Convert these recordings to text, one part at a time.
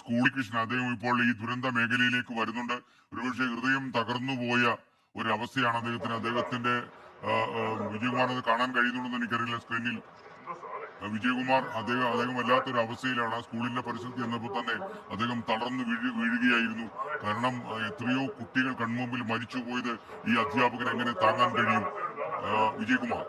സ്കൂളി കൃഷ്ണൻ അദ്ദേഹം ഇപ്പോൾ ഈ ദുരന്ത മേഖലയിലേക്ക് വരുന്നുണ്ട്. ഒരുപക്ഷെ ഹൃദയം തകർന്നുപോയ ഒരു അവസ്ഥയാണ് അദ്ദേഹത്തിന്റെ വിജയകുമാർ അത് കാണാൻ കഴിയുന്നുണ്ടെന്ന് എനിക്കറിയില്ല സ്ക്രീനിൽ. വിജയകുമാർ അദ്ദേഹം വല്ലാത്തൊരു അവസ്ഥയിലാണ്. ആ സ്കൂളിന്റെ പരിസരത്ത് ചെന്നപ്പോൾ തന്നെ അദ്ദേഹം തളർന്നു വീഴുകയായിരുന്നു. കാരണം എത്രയോ കുട്ടികൾ കൺമുമ്പിൽ മരിച്ചു പോയത് ഈ അധ്യാപകൻ എങ്ങനെ താങ്ങാൻ കഴിയും? വിജയകുമാർ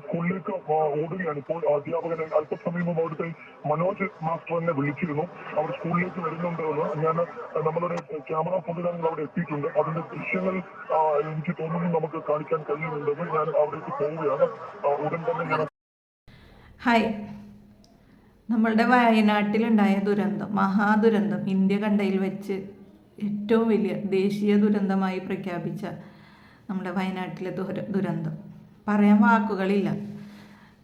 സ്കൂളിലേക്ക് ഓടുകയാണ് ഇപ്പോൾ. അധ്യാപകൻ അല്പസമയം മുമ്പ് അവിടുത്തെ മനോജ് മാസ്റ്ററിനെ വിളിച്ചിരുന്നു. അവർ സ്കൂളിലേക്ക് വരുന്നുണ്ടെന്ന്. നമ്മളുടെ ക്യാമറ സംവിധാനങ്ങൾ അവിടെ എത്തിയിട്ടുണ്ട്. അതിന്റെ ദൃശ്യങ്ങൾ എനിക്ക് തോന്നുന്നു നമുക്ക് കാണിക്കാൻ കഴിയുന്നുണ്ടെന്ന്. ഞാൻ അവിടേക്ക് പോവുകയാണ് ഉടൻ തന്നെ. ഞാൻ ഹായ്, നമ്മളുടെ വയനാട്ടിലുണ്ടായ ദുരന്തം, മഹാദുരന്തം, ഇന്ത്യ കണ്ടയിൽ വെച്ച് ഏറ്റവും വലിയ ദേശീയ ദുരന്തമായി പ്രഖ്യാപിച്ച നമ്മുടെ വയനാട്ടിലെ ദുരന്തം പറയാൻ വാക്കുകളില്ല.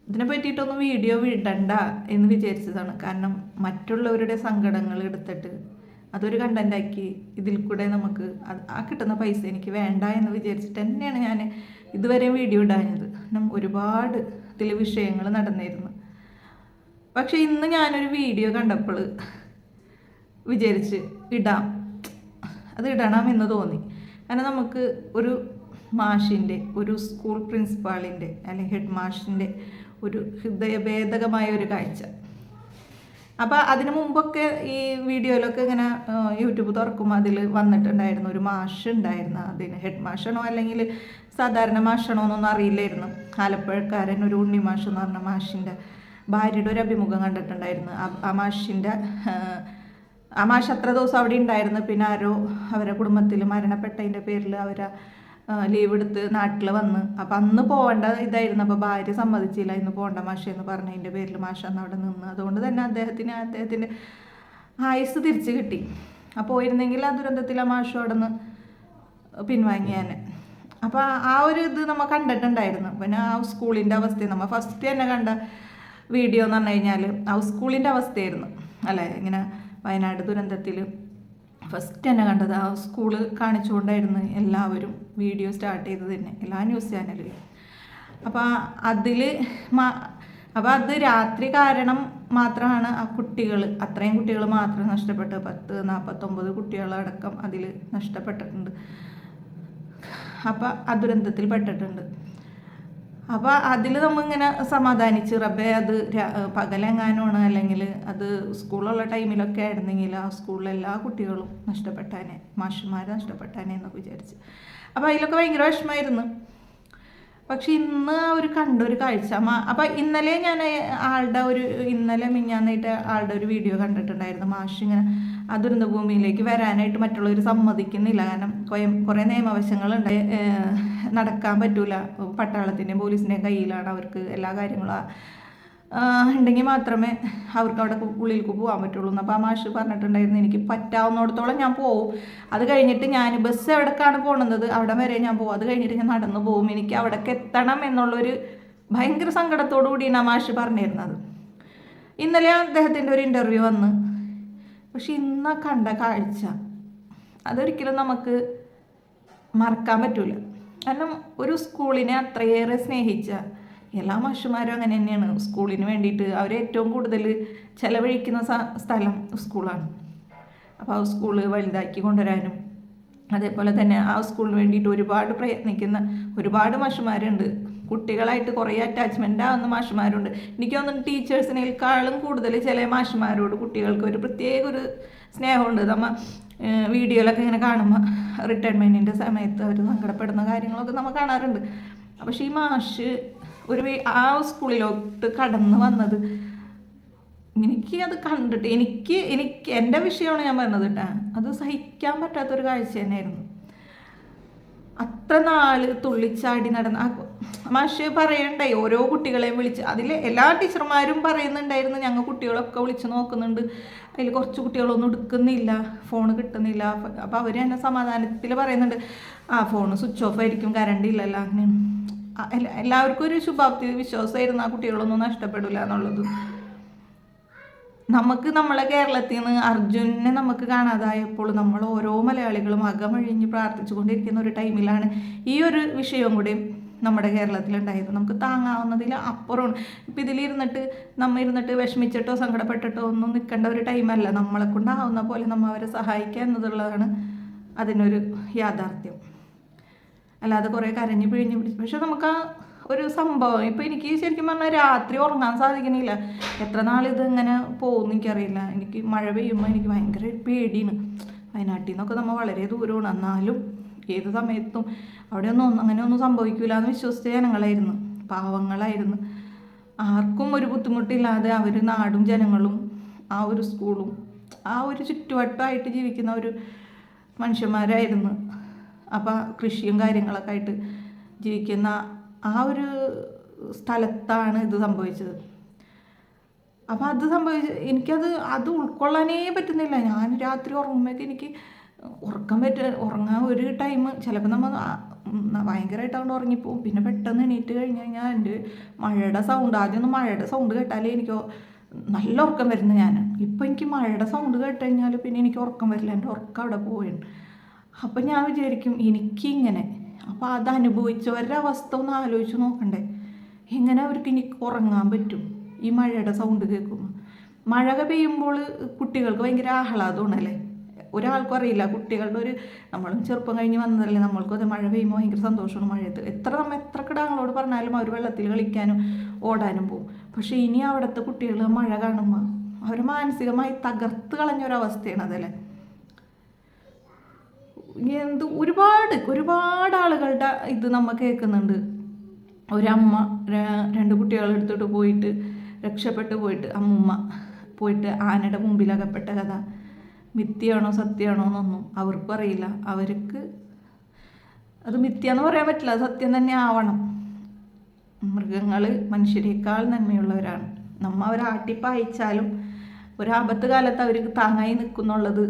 ഇതിനെ പറ്റിയിട്ടൊന്നും വീഡിയോ വിടണ്ട എന്ന് വിചാരിച്ചതാണ്. കാരണം മറ്റുള്ളവരുടെ സങ്കടങ്ങൾ എടുത്തിട്ട് അതൊരു കണ്ടൻ്റാക്കി ഇതിൽ കൂടെ നമുക്ക് ആ കിട്ടുന്ന പൈസ എനിക്ക് വേണ്ട എന്ന് വിചാരിച്ചിട്ട് തന്നെയാണ് ഞാൻ ഇതുവരെ വീഡിയോ ഇടാഞ്ഞത്. ഒരുപാട് ഇതിൽ വിഷയങ്ങൾ നടന്നിരുന്നു. പക്ഷെ ഇന്ന് ഞാനൊരു വീഡിയോ കണ്ടപ്പോൾ വിചാരിച്ച് അത് ഇടണം എന്ന് തോന്നി. കാരണം നമുക്ക് ഒരു മാഷിൻ്റെ, ഒരു സ്കൂൾ പ്രിൻസിപ്പാളിൻ്റെ അല്ലെങ്കിൽ ഹെഡ് മാഷിൻ്റെ ഒരു ഹൃദയഭേദകമായ ഒരു കാഴ്ച. അപ്പോൾ അതിന് മുമ്പൊക്കെ ഈ വീഡിയോയിലൊക്കെ ഇങ്ങനെ യൂട്യൂബ് തുറക്കുമ്പോൾ അതിൽ വന്നിട്ടുണ്ടായിരുന്നു ഒരു മാഷ് ഉണ്ടായിരുന്നു. അതിന് ഹെഡ് മാഷാണോ അല്ലെങ്കിൽ സാധാരണ മാഷാണോ എന്നൊന്നും അറിയില്ലായിരുന്നു. ആലപ്പുഴക്കാരൻ ഒരു ഉണ്ണി മാഷ് എന്ന് പറഞ്ഞ മാഷിൻ്റെ ഭാര്യയുടെ ഒരു അഭിമുഖം കണ്ടിട്ടുണ്ടായിരുന്നു. ആ മാഷ് അത്ര ദിവസം അവിടെ ഉണ്ടായിരുന്നു. പിന്നെ ആരോ അവരുടെ കുടുംബത്തിൽ മരണപ്പെട്ടതിൻ്റെ പേരിൽ ലീവ് എടുത്ത് നാട്ടിൽ വന്ന്. അപ്പം അന്ന് പോകേണ്ട ഇതായിരുന്നു. അപ്പോൾ ഭാര്യ സമ്മതിച്ചില്ല, ഇന്ന് പോകേണ്ട മാഷ എന്ന് പറഞ്ഞതിൻ്റെ പേരിൽ മാഷ അന്ന് അവിടെ നിന്ന്. അതുകൊണ്ട് തന്നെ അദ്ദേഹത്തിൻ്റെ ആയുസ് തിരിച്ച് കിട്ടി. അപ്പോൾ പോയിരുന്നെങ്കിൽ ആ ദുരന്തത്തിൽ ആ മാഷു അവിടെ നിന്ന് പിൻവാങ്ങിയാൻ. അപ്പോൾ ആ ഒരു ഇത് നമ്മൾ കണ്ടിട്ടുണ്ടായിരുന്നു. പിന്നെ ആ സ്കൂളിൻ്റെ അവസ്ഥ നമ്മൾ ഫസ്റ്റ് തന്നെ കണ്ട വീഡിയോ എന്ന് പറഞ്ഞു കഴിഞ്ഞാൽ ആ സ്കൂളിൻ്റെ അവസ്ഥയായിരുന്നു അല്ലേ. ഇങ്ങനെ വയനാട് ദുരന്തത്തിൽ ഫസ്റ്റ് തന്നെ കണ്ടത് ആ സ്കൂള് കാണിച്ചുകൊണ്ടായിരുന്നു എല്ലാവരും വീഡിയോ സ്റ്റാർട്ട് ചെയ്തത് തന്നെ, എല്ലാ ന്യൂസ് ചാനലിലും. അപ്പോൾ അത് രാത്രി കാരണം മാത്രമാണ് ആ അത്രയും കുട്ടികൾ മാത്രം നഷ്ടപ്പെട്ട് 49 കുട്ടികളടക്കം അതിൽ നഷ്ടപ്പെട്ടിട്ടുണ്ട്. അപ്പോൾ ആ ദുരന്തത്തിൽ പെട്ടിട്ടുണ്ട്. അപ്പോൾ അതിൽ നമ്മളിങ്ങനെ സമാധാനിച്ച് റബ്ബേ അത് പകലെങ്ങാനുമാണ് അല്ലെങ്കിൽ അത് സ്കൂളുള്ള ടൈമിലൊക്കെ ആയിരുന്നെങ്കിൽ ആ സ്കൂളിലെ എല്ലാ കുട്ടികളും നഷ്ടപ്പെട്ടാനെ, മാഷന്മാർ നഷ്ടപ്പെട്ടാനെ എന്നൊക്കെ വിചാരിച്ച്. അപ്പോൾ അതിലൊക്കെ ഭയങ്കര വിഷമമായിരുന്നു. പക്ഷെ ഇന്ന് കണ്ടൊരു കാഴ്ച. അപ്പം ഇന്നലെ ഞാൻ ഇന്നലെ മിഞ്ഞാന്നായിട്ട് ആളുടെ ഒരു വീഡിയോ കണ്ടിട്ടുണ്ടായിരുന്നു. മാഷ് ഇങ്ങനെ ആ ദുരന്തഭൂമിയിലേക്ക് വരാനായിട്ട് മറ്റുള്ളവർ സമ്മതിക്കുന്നില്ല. കാരണം കുറേ നിയമവശങ്ങളുണ്ട്, നടക്കാൻ പറ്റൂല. പട്ടാളത്തിൻ്റെയും പോലീസിൻ്റെയും കയ്യിലാണ് അവർക്ക് എല്ലാ കാര്യങ്ങളും ഉണ്ടെങ്കിൽ മാത്രമേ അവർക്ക് അവിടെ ഉള്ളിലേക്ക് പോകാൻ പറ്റുള്ളൂ. അപ്പോൾ ആ മാഷ് പറഞ്ഞിട്ടുണ്ടായിരുന്നു എനിക്ക് പറ്റാവുന്നിടത്തോളം ഞാൻ പോവും, അത് കഴിഞ്ഞിട്ട് ഞാൻ ബസ് എവിടേക്കാണ് പോകുന്നത് അവിടെ വരെ ഞാൻ പോകും, അത് കഴിഞ്ഞിട്ട് ഞാൻ നടന്നു പോകും, എനിക്ക് അവിടേക്ക് എത്തണം എന്നുള്ളൊരു ഭയങ്കര സങ്കടത്തോടു കൂടിയാണ് ആ മാഷ് പറഞ്ഞിരുന്നത്. ഇന്നലെ അദ്ദേഹത്തിൻ്റെ ഒരു ഇൻ്റർവ്യൂ വന്ന്. പക്ഷെ ഇന്ന് കണ്ട കാഴ്ച അതൊരിക്കലും നമുക്ക് മറക്കാൻ പറ്റൂല. കാരണം ഒരു സ്കൂളിനെ അത്രയേറെ സ്നേഹിച്ച എല്ലാ മാഷുമാരും അങ്ങനെ തന്നെയാണ്. സ്കൂളിന് വേണ്ടിയിട്ട് അവർ ഏറ്റവും കൂടുതൽ ചെലവഴിക്കുന്ന സ്ഥലം സ്കൂളാണ്. അപ്പോൾ ആ സ്കൂള് വലുതാക്കി കൊണ്ടുവരാനും അതേപോലെ തന്നെ ആ സ്കൂളിന് വേണ്ടിയിട്ട് ഒരുപാട് പ്രയത്നിക്കുന്ന ഒരുപാട് മാഷുമാരുണ്ട്. കുട്ടികളായിട്ട് കുറേ അറ്റാച്ച്മെൻ്റ് ആവുന്ന മാഷുമാരുണ്ട്. എനിക്ക് തോന്നുന്നു ടീച്ചേഴ്സിനേക്കാളും കൂടുതൽ ചില മാഷുമാരോട് കുട്ടികൾക്ക് ഒരു പ്രത്യേക ഒരു സ്നേഹമുണ്ട്. നമ്മൾ വീഡിയോയിലൊക്കെ ഇങ്ങനെ കാണുമ്പോൾ റിട്ടയർമെൻറ്റിൻ്റെ സമയത്ത് അവർ സങ്കടപ്പെടുന്ന കാര്യങ്ങളൊക്കെ നമ്മൾ കാണാറുണ്ട്. പക്ഷേ ഈ മാഷ് ആ സ്കൂളിലോട്ട് കടന്നു വന്നത് എനിക്ക് അത് കണ്ടിട്ട് എനിക്ക് എൻ്റെ വിഷയമാണ് ഞാൻ പറഞ്ഞത് കേട്ടോ, അത് സഹിക്കാൻ പറ്റാത്തൊരു കാഴ്ച തന്നെയായിരുന്നു. അത്ര നാൾ തുള്ളിച്ചാടി നടന്ന മാഷ് പറയണ്ടായി ഓരോ കുട്ടികളെയും വിളിച്ച്. അതിൽ എല്ലാ ടീച്ചർമാരും പറയുന്നുണ്ടായിരുന്നു ഞങ്ങൾ കുട്ടികളൊക്കെ വിളിച്ച് നോക്കുന്നുണ്ട്, അതിൽ കുറച്ച് കുട്ടികളൊന്നും എടുക്കുന്നില്ല, ഫോൺ കിട്ടുന്നില്ല. അപ്പോൾ അവർ തന്നെ സമാധാനത്തിൽ പറയുന്നുണ്ട് ഫോൺ സ്വിച്ച് ഓഫ് ആയിരിക്കും, കറണ്ട് ഇല്ലല്ലോ. അങ്ങനെ എല്ലാവർക്കും ഒരു ശുഭാപ്തി വിശ്വാസമായിരുന്നു ആ കുട്ടികളൊന്നും നഷ്ടപ്പെടില്ല എന്നുള്ളത്. നമുക്ക് നമ്മളെ കേരളത്തിൽ നിന്ന് അർജുനെ നമുക്ക് കാണാതായപ്പോൾ നമ്മൾ ഓരോ മലയാളികളും അകമഴിഞ്ഞ് പ്രാർത്ഥിച്ചു കൊണ്ടിരിക്കുന്ന ഒരു ടൈമിലാണ് ഈ ഒരു വിഷയവും കൂടി നമ്മുടെ കേരളത്തിലുണ്ടായത്. നമുക്ക് താങ്ങാവുന്നതിൽ അപ്പുറമാണ്. ഇപ്പം നമ്മൾ ഇരുന്നിട്ട് വിഷമിച്ചിട്ടോ സങ്കടപ്പെട്ടിട്ടോ ഒന്നും നിൽക്കേണ്ട ഒരു ടൈമല്ല. നമ്മളെ കൊണ്ടാവുന്ന പോലെ നമ്മൾ അവരെ സഹായിക്കുക എന്നതുള്ളതാണ് അതിനൊരു യാഥാർത്ഥ്യം. അല്ലാതെ കുറേ കരഞ്ഞ് പിഴിഞ്ഞ് പിടിച്ച്. പക്ഷെ നമുക്ക് ആ ഒരു സംഭവം ഇപ്പം എനിക്ക് ശരിക്കും പറഞ്ഞാൽ രാത്രി ഉറങ്ങാൻ സാധിക്കണില്ല. എത്ര നാളിത് ഇങ്ങനെ പോകുമെന്ന് എനിക്കറിയില്ല. എനിക്ക് മഴ പെയ്യുമ്പോൾ എനിക്ക് ഭയങ്കര പേടിയാണ്. വയനാട്ടിൽ നിന്നൊക്കെ നമ്മൾ വളരെ ദൂരമാണ്. എന്നാലും ഏത് സമയത്തും അവിടെയൊന്നും അങ്ങനെയൊന്നും സംഭവിക്കില്ല എന്ന് വിശ്വസിച്ച ജനങ്ങളായിരുന്നു, പാവങ്ങളായിരുന്നു. ആർക്കും ഒരു ബുദ്ധിമുട്ടില്ലാതെ അവർ നാടും ജനങ്ങളും ആ ഒരു സ്കൂളും ആ ഒരു ചുറ്റുവട്ടമായിട്ട് ജീവിക്കുന്ന ഒരു മനുഷ്യന്മാരായിരുന്നു. അപ്പോൾ കൃഷിയും കാര്യങ്ങളൊക്കെ ആയിട്ട് ജീവിക്കുന്ന ആ ഒരു സ്ഥലത്താണ് ഇത് സംഭവിച്ചത്. അപ്പോൾ എനിക്കത് ഉൾക്കൊള്ളാനേ പറ്റുന്നില്ല. ഞാൻ രാത്രി ഉറങ്ങുമ്പോഴേക്ക് എനിക്ക് ഉറങ്ങാൻ ഒരു ടൈം ചിലപ്പോൾ നമ്മൾ ഭയങ്കരമായിട്ട് അതുകൊണ്ട് ഉറങ്ങിപ്പോവും. പിന്നെ പെട്ടെന്ന് എണീറ്റ് കഴിഞ്ഞാൽ എൻ്റെ ആദ്യമൊന്നും മഴയുടെ സൗണ്ട് കേട്ടാലേ എനിക്ക് നല്ല ഉറക്കം വരുന്നു. ഇപ്പം എനിക്ക് മഴയുടെ സൗണ്ട് കേട്ട് കഴിഞ്ഞാൽ പിന്നെ എനിക്ക് ഉറക്കം വരില്ല. എൻ്റെ ഉറക്കം അവിടെ പോവുകയാണ്. അപ്പം ഞാൻ വിചാരിക്കും എനിക്കിങ്ങനെ. അപ്പോൾ അത് അനുഭവിച്ചവരുടെ അവസ്ഥ ഒന്ന് ആലോചിച്ച് നോക്കണ്ടേ. എങ്ങനെ അവർക്ക് ഇനി ഉറങ്ങാൻ പറ്റും ഈ മഴയുടെ സൗണ്ട് കേൾക്കുമ്പോൾ? മഴ പെയ്യുമ്പോൾ കുട്ടികൾക്ക് ഭയങ്കര ആഹ്ലാദമാണല്ലേ. ഒരാൾക്കും അറിയില്ല. കുട്ടികളുടെ നമ്മളും ചെറുപ്പം കഴിഞ്ഞ് വന്നതല്ലേ, നമ്മൾക്കും അത് മഴ പെയ്യുമ്പോൾ ഭയങ്കര സന്തോഷമാണ്. മഴയത്ത് എത്ര കിടാങ്ങളോട് പറഞ്ഞാലും അവർ വെള്ളത്തിൽ കളിക്കാനും ഓടാനും പോകും. പക്ഷേ ഇനി അവിടുത്തെ കുട്ടികൾ മഴ കാണുമ്പോൾ അവർ മാനസികമായി തകർത്ത് കളഞ്ഞൊരവസ്ഥയാണ് അതല്ലേ. ഒരുപാട് ആളുകളുടെ ഇത് നമ്മൾ കേൾക്കുന്നുണ്ട്. ഒരമ്മ 2 കുട്ടികളെടുത്തിട്ട് പോയിട്ട് രക്ഷപ്പെട്ടു പോയിട്ട് അമ്മൂമ്മ പോയിട്ട് ആനയുടെ മുമ്പിൽ അകപ്പെട്ട കഥ. മിഥ്യയാണോ സത്യമാണോ എന്നൊന്നും അവർക്കും അറിയില്ല. അവർക്ക് അത് മിഥ്യാന്ന് പറയാൻ പറ്റില്ല, സത്യം തന്നെ ആവണം. മൃഗങ്ങൾ മനുഷ്യരെക്കാൾ നന്മയുള്ളവരാണ്. നമ്മൾ അവരെ ആട്ടിപ്പായിച്ചാലും ഒരാപത്ത് കാലത്ത് അവർക്ക് താങ്ങായി നിൽക്കുന്നുള്ളത്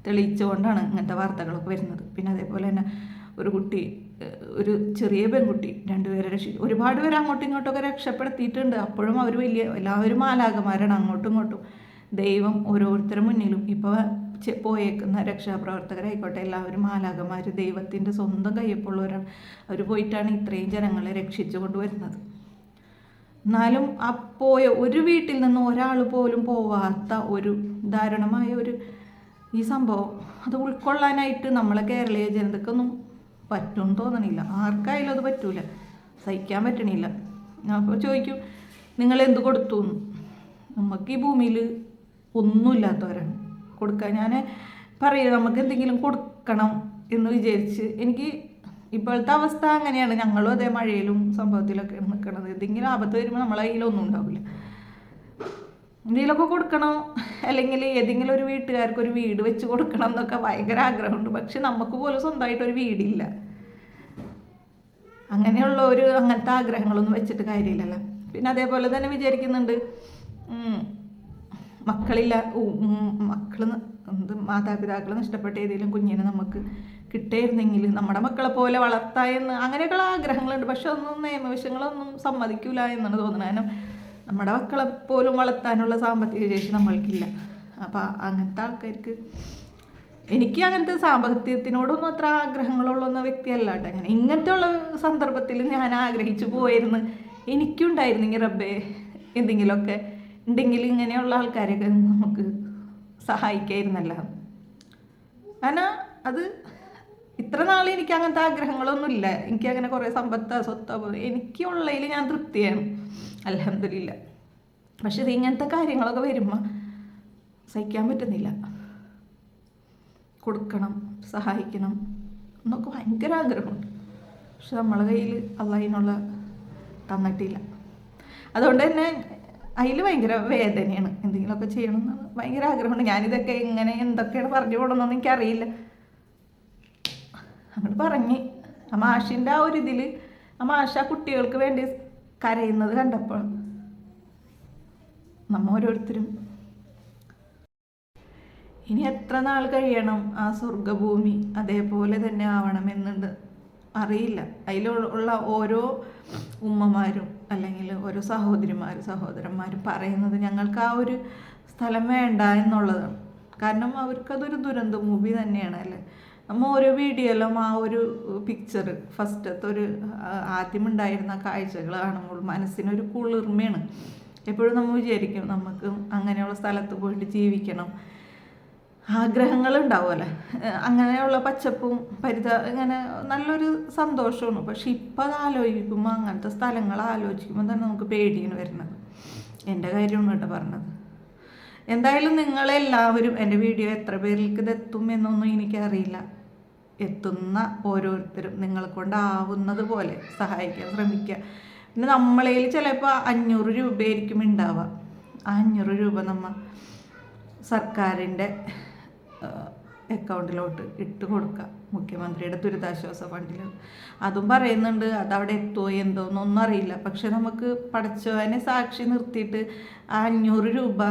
തെളിയിച്ചുകൊണ്ടാണ് ഇങ്ങനത്തെ വാർത്തകളൊക്കെ വരുന്നത്. പിന്നെ അതേപോലെ തന്നെ ഒരു ചെറിയ പെൺകുട്ടി 2 പേരെ രക്ഷിച്ചു. ഒരുപാട് പേര് അങ്ങോട്ടും ഇങ്ങോട്ടൊക്കെ രക്ഷപ്പെടുത്തിയിട്ടുണ്ട്. അപ്പോഴും അവർ എല്ലാവരും മാലാഖമാരാണ്. അങ്ങോട്ടും ഇങ്ങോട്ടും ദൈവം ഓരോരുത്തരുടെ മുന്നിലും ഇപ്പോൾ പോയേക്കുന്ന രക്ഷാപ്രവർത്തകരായിക്കോട്ടെ എല്ലാവരും മാലാഖമാർ, ദൈവത്തിൻ്റെ സ്വന്തം കയ്യൊപ്പുള്ളവരാണ്. അവർ പോയിട്ടാണ് ഇത്രയും ജനങ്ങളെ രക്ഷിച്ചു കൊണ്ടുവരുന്നത്. എന്നാലും ഒരു വീട്ടിൽ നിന്ന് ഒരാൾ പോലും പോവാത്ത ഒരു ദാരുണമായ ഈ സംഭവം അത് ഉൾക്കൊള്ളാനായിട്ട് നമ്മളെ കേരളീയ ജനതക്കൊന്നും പറ്റുമെന്ന് തോന്നണില്ല. ആർക്കായാലും അത് പറ്റൂല, സഹിക്കാൻ പറ്റണില്ല. ഞാൻ അപ്പോൾ ചോദിക്കും, നിങ്ങളെന്ത് കൊടുത്തു എന്ന്. നമുക്ക് ഈ ഭൂമിയിൽ ഒന്നുമില്ലാത്തവരാണ്. കൊടുക്കാൻ ഞാൻ പറയുക നമുക്ക് എന്തെങ്കിലും കൊടുക്കണം എന്ന് വിചാരിച്ച് എനിക്ക് ഇപ്പോഴത്തെ അവസ്ഥ അങ്ങനെയാണ്. ഞങ്ങളും അതേ മഴയിലും സംഭവത്തിലൊക്കെ നിൽക്കണത്. എന്തെങ്കിലും ആപത്ത് വരുമ്പോൾ നമ്മളെ കയ്യിലൊന്നും ഉണ്ടാവില്ല. എന്തെങ്കിലുമൊക്കെ കൊടുക്കണം, അല്ലെങ്കിൽ ഏതെങ്കിലും ഒരു വീട്ടുകാർക്ക് ഒരു വീട് വെച്ച് കൊടുക്കണം എന്നൊക്കെ ഭയങ്കര ആഗ്രഹമുണ്ട്. പക്ഷെ നമുക്ക് പോലും സ്വന്തമായിട്ടൊരു വീടില്ല. അങ്ങനത്തെ ആഗ്രഹങ്ങളൊന്നും വെച്ചിട്ട് കാര്യമില്ലല്ലോ. പിന്നെ അതേപോലെ തന്നെ വിചാരിക്കുന്നുണ്ട്, മാതാപിതാക്കൾ നഷ്ടപ്പെട്ട ഏതെങ്കിലും കുഞ്ഞിനെ നമുക്ക് കിട്ടിയിരുന്നെങ്കിൽ നമ്മുടെ മക്കളെ പോലെ വളർത്തായെന്ന് അങ്ങനെയൊക്കെയുള്ള ആഗ്രഹങ്ങളുണ്ട്. പക്ഷെ ഒന്നും നിയമവശങ്ങളൊന്നും സമ്മതിക്കില്ല എന്നാണ് തോന്നുന്നത്. കാരണം നമ്മുടെ മക്കളെ പോലും വളർത്താനുള്ള സാമ്പത്തിക ശേഷി നമ്മൾക്കില്ല. അപ്പം അങ്ങനത്തെ ആൾക്കാർക്ക്, എനിക്ക് അങ്ങനത്തെ സാമ്പത്തികത്തിനോടൊന്നും അത്ര ആഗ്രഹങ്ങളുള്ള വ്യക്തിയല്ല കേട്ടോ. ഞാൻ ഇങ്ങനത്തെ ഉള്ള സന്ദർഭത്തിൽ ഞാൻ ആഗ്രഹിച്ചു പോയിരുന്നു, എനിക്കുണ്ടായിരുന്നെങ്കിൽ റബ്ബേ എന്തെങ്കിലുമൊക്കെ ഉണ്ടെങ്കിൽ ഇങ്ങനെയുള്ള ആൾക്കാരെയൊക്കെ നമുക്ക് സഹായിക്കായിരുന്നല്ലോ. കാരണം അത് ഇത്ര നാൾ എനിക്ക് അങ്ങനത്തെ ആഗ്രഹങ്ങളൊന്നുമില്ല. എനിക്കങ്ങനെ കുറേ സ്വത്തോ എനിക്കുള്ളതിൽ ഞാൻ തൃപ്തിയാണ്, അൽഹംദുലില്ലാ. പക്ഷെ ഇത് ഇങ്ങനത്തെ കാര്യങ്ങളൊക്കെ വരുമ്പോൾ സഹിക്കാൻ പറ്റുന്നില്ല. കൊടുക്കണം, സഹായിക്കണം എന്നൊക്കെ ഭയങ്കര ആഗ്രഹമുണ്ട്. പക്ഷെ നമ്മളെ കയ്യിൽ അള്ളാഹിനുള്ള തന്നിട്ടില്ല. അതുകൊണ്ട് തന്നെ അതിൽ ഭയങ്കര വേദനയാണ്. എന്തെങ്കിലുമൊക്കെ ചെയ്യണം എന്നാണ് ഭയങ്കര ആഗ്രഹമുണ്ട്. ഞാനിതൊക്കെ എന്തൊക്കെയാണ് പറഞ്ഞു പോകണമെന്നൊന്നും എനിക്കറിയില്ല. അങ്ങോട്ട് പറഞ്ഞ് ആ മാഷിൻ്റെ ആ ഇതിൽ ആ മാഷ കുട്ടികൾക്ക് വേണ്ടി കരയുന്നത് കണ്ടപ്പോൾ നമ്മ ഓരോരുത്തരും ഇനി എത്ര നാൾ കഴിയണം ആ സ്വർഗഭൂമി അതേപോലെ തന്നെ ആവണമെന്നുണ്ട് അറിയില്ല. അതിലുള്ള ഓരോ ഉമ്മമാരും അല്ലെങ്കിൽ ഓരോ സഹോദരന്മാരും പറയുന്നത് ഞങ്ങൾക്ക് ആ ഒരു സ്ഥലം വേണ്ട എന്നുള്ളതാണ്. കാരണം അവർക്കതൊരു ദുരന്ത മൂവി തന്നെയാണ് അല്ലേ. നമ്മൾ ഓരോ വീഡിയോയിലും ആ ഒരു പിക്ചർ ഫസ്റ്റത്തെ ഒരു ആദ്യമുണ്ടായിരുന്ന കാഴ്ചകൾ കാണുമ്പോൾ മനസ്സിനൊരു കുളിർമയാണ്. എപ്പോഴും നമ്മൾ വിചാരിക്കും നമുക്ക് അങ്ങനെയുള്ള സ്ഥലത്ത് പോയിട്ട് ജീവിക്കണം, ആഗ്രഹങ്ങളുണ്ടാവുമല്ലേ, അങ്ങനെയുള്ള പച്ചപ്പും ഇങ്ങനെ നല്ലൊരു സന്തോഷമാണ്. പക്ഷെ ഇപ്പം അത് ആലോചിക്കുമ്പോൾ, അങ്ങനത്തെ സ്ഥലങ്ങൾ ആലോചിക്കുമ്പോൾ തന്നെ നമുക്ക് പേടിയാണ് വരുന്നത്. എൻ്റെ കാര്യമാണ് കേട്ടോ പറഞ്ഞത്. എന്തായാലും നിങ്ങളെല്ലാവരും എൻ്റെ വീഡിയോ എത്ര പേർക്ക് ഇത് എത്തും എന്നൊന്നും എനിക്കറിയില്ല. എത്തുന്ന ഓരോരുത്തരും നിങ്ങളെ കൊണ്ടാവുന്നത് പോലെ സഹായിക്കാൻ ശ്രമിക്കുക. പിന്നെ നമ്മളതിൽ ചിലപ്പോൾ 500 രൂപയായിരിക്കും ഉണ്ടാവുക. ആ 500 രൂപ നമ്മൾ സർക്കാരിൻ്റെ അക്കൗണ്ടിലോട്ട് ഇട്ട് കൊടുക്കുക, മുഖ്യമന്ത്രിയുടെ ദുരിതാശ്വാസ ഫണ്ടിൽ. അതും പറയുന്നുണ്ട്, അതവിടെ എത്തുമോ എന്തോന്നൊന്നും അറിയില്ല. പക്ഷെ നമുക്ക് പടച്ചവനെ സാക്ഷി നിർത്തിയിട്ട് ആ 500 രൂപ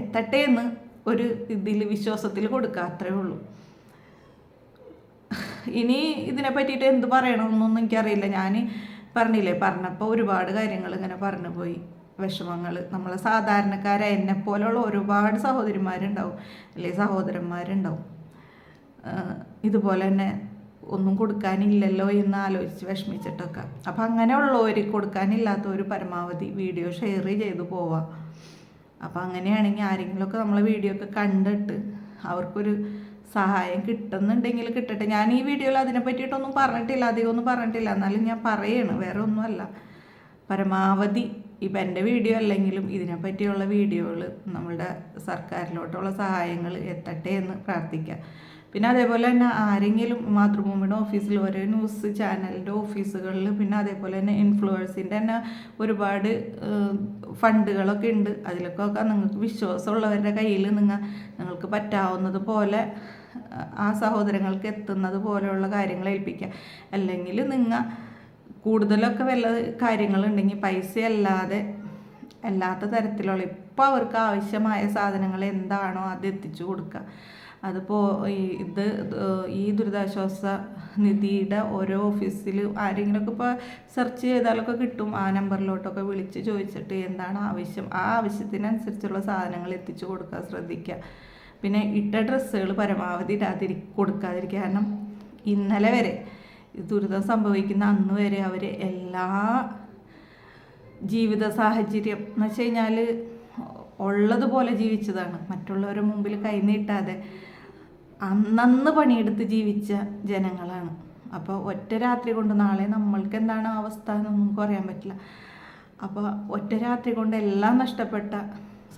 എത്തട്ടെ എന്ന് ഒരു ഇതിൽ വിശ്വാസത്തിൽ കൊടുക്കുക, അത്രേ ഉള്ളൂ. ഇനി ഇതിനെ പറ്റിയിട്ട് എന്ത് പറയണമെന്നൊന്നും എനിക്കറിയില്ല. ഞാൻ പറഞ്ഞപ്പോൾ ഒരുപാട് കാര്യങ്ങൾ ഇങ്ങനെ പറഞ്ഞു പോയി, വിഷമങ്ങൾ. നമ്മളെ സാധാരണക്കാരായ എന്നെപ്പോലുള്ള ഒരുപാട് സഹോദരിമാരുണ്ടാവും, അല്ലെങ്കിൽ സഹോദരന്മാരുണ്ടാവും, ഇതുപോലെ തന്നെ ഒന്നും കൊടുക്കാനില്ലല്ലോ എന്ന് ആലോചിച്ച് വിഷമിച്ചിട്ടൊക്കെ. അപ്പം അങ്ങനെയുള്ളവർ, കൊടുക്കാനില്ലാത്തവർ പരമാവധി വീഡിയോ ഷെയർ ചെയ്ത് പോവാം. അപ്പം അങ്ങനെയാണെങ്കിൽ ആരെങ്കിലുമൊക്കെ നമ്മളെ വീഡിയോ ഒക്കെ കണ്ടിട്ട് അവർക്കൊരു സഹായം കിട്ടുന്നുണ്ടെങ്കിൽ കിട്ടട്ടെ. ഞാൻ ഈ വീഡിയോയിൽ അതിനെ പറ്റിയിട്ടൊന്നും പറഞ്ഞിട്ടില്ല, അധികമൊന്നും പറഞ്ഞിട്ടില്ല, എന്നാലും ഞാൻ പറയണം, വേറെ ഒന്നുമല്ല. പരമാവധി ഇപ്പം എൻ്റെ വീഡിയോ അല്ലെങ്കിലും ഇതിനെപ്പറ്റിയുള്ള വീഡിയോകൾ നമ്മളുടെ സർക്കാരിലോട്ടുള്ള സഹായങ്ങൾ എത്തട്ടെ എന്ന് പ്രാർത്ഥിക്കുക. പിന്നെ അതേപോലെ തന്നെ ആരെങ്കിലും മാതൃഭൂമിയുടെ ഓഫീസിൽ, ഓരോ ന്യൂസ് ചാനലിൻ്റെ ഓഫീസുകളിൽ, പിന്നെ അതേപോലെ തന്നെ ഇൻഫ്ലുവൻസിൻ്റെ തന്നെ ഒരുപാട് ഫണ്ടുകളൊക്കെ ഉണ്ട്. അതിലൊക്കെ നിങ്ങൾക്ക് വിശ്വാസമുള്ളവരുടെ കയ്യിൽ നിങ്ങൾക്ക് പറ്റാവുന്നത് പോലെ ആ സഹോദരങ്ങൾക്ക് എത്തുന്നത് പോലെയുള്ള കാര്യങ്ങൾ ഏൽപ്പിക്കുക. അല്ലെങ്കിൽ കൂടുതലൊക്കെ വല്ല കാര്യങ്ങളുണ്ടെങ്കിൽ പൈസ അല്ലാത്ത തരത്തിലുള്ള ഇപ്പോൾ അവർക്ക് ആവശ്യമായ സാധനങ്ങൾ എന്താണോ അത് എത്തിച്ചു കൊടുക്കുക. അതിപ്പോൾ ഈ ദുരിതാശ്വാസ നിധിയുടെ ഓരോ ഓഫീസിൽ ആരെങ്കിലുമൊക്കെ ഇപ്പോൾ സെർച്ച് ചെയ്താലൊക്കെ കിട്ടും. ആ നമ്പറിലോട്ടൊക്കെ വിളിച്ച് ചോദിച്ചിട്ട് എന്താണ് ആവശ്യം, ആ ആവശ്യത്തിനനുസരിച്ചുള്ള സാധനങ്ങൾ എത്തിച്ചു കൊടുക്കുക, ശ്രദ്ധിക്കുക. പിന്നെ ഇട്ട ഡ്രസ്സുകൾ പരമാവധി കൊടുക്കാതിരിക്കുക. കാരണം ഇന്നലെ വരെ ദുരിതം സംഭവിക്കുന്ന അന്ന് വരെ അവർ എല്ലാ ജീവിത സാഹചര്യം എന്ന് വെച്ച് കഴിഞ്ഞാൽ ഉള്ളതുപോലെ ജീവിച്ചതാണ്. മറ്റുള്ളവരുടെ മുമ്പിൽ കൈനീട്ടാതെ അന്നന്ന് പണിയെടുത്ത് ജീവിച്ച ജനങ്ങളാണ്. അപ്പോൾ ഒറ്റ രാത്രി കൊണ്ട് നാളെ നമ്മൾക്ക് എന്താണ് അവസ്ഥ എന്നൊന്നും പറയാൻ പറ്റില്ല. അപ്പോൾ ഒറ്റ രാത്രി കൊണ്ട് എല്ലാം നഷ്ടപ്പെട്ട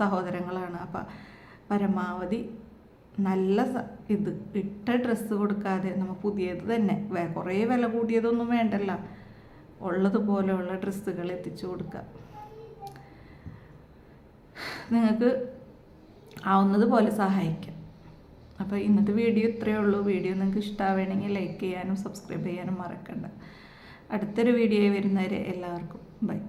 സഹോദരങ്ങളാണ്. അപ്പോൾ പരമാവധി നല്ല ഇട്ട ഡ്രസ്സ് കൊടുക്കാതെ നമ്മൾ പുതിയത് തന്നെ, കുറേ വില കൂടിയതൊന്നും വേണ്ടല്ല, ഉള്ളതുപോലെയുള്ള ഡ്രസ്സുകൾ എത്തിച്ചു കൊടുക്കുക. നിങ്ങൾക്ക് ആവുന്നത് പോലെ സഹായിക്കാം. അപ്പോൾ ഇന്നത്തെ വീഡിയോ ഇത്രയേ ഉള്ളൂ. വീഡിയോ നിങ്ങൾക്ക് ഇഷ്ടമാവുകയാണെങ്കിൽ ലൈക്ക് ചെയ്യാനും സബ്സ്ക്രൈബ് ചെയ്യാനും മറക്കണ്ട. അടുത്തൊരു വീഡിയോ വരുന്നവരെ എല്ലാവർക്കും ബൈ.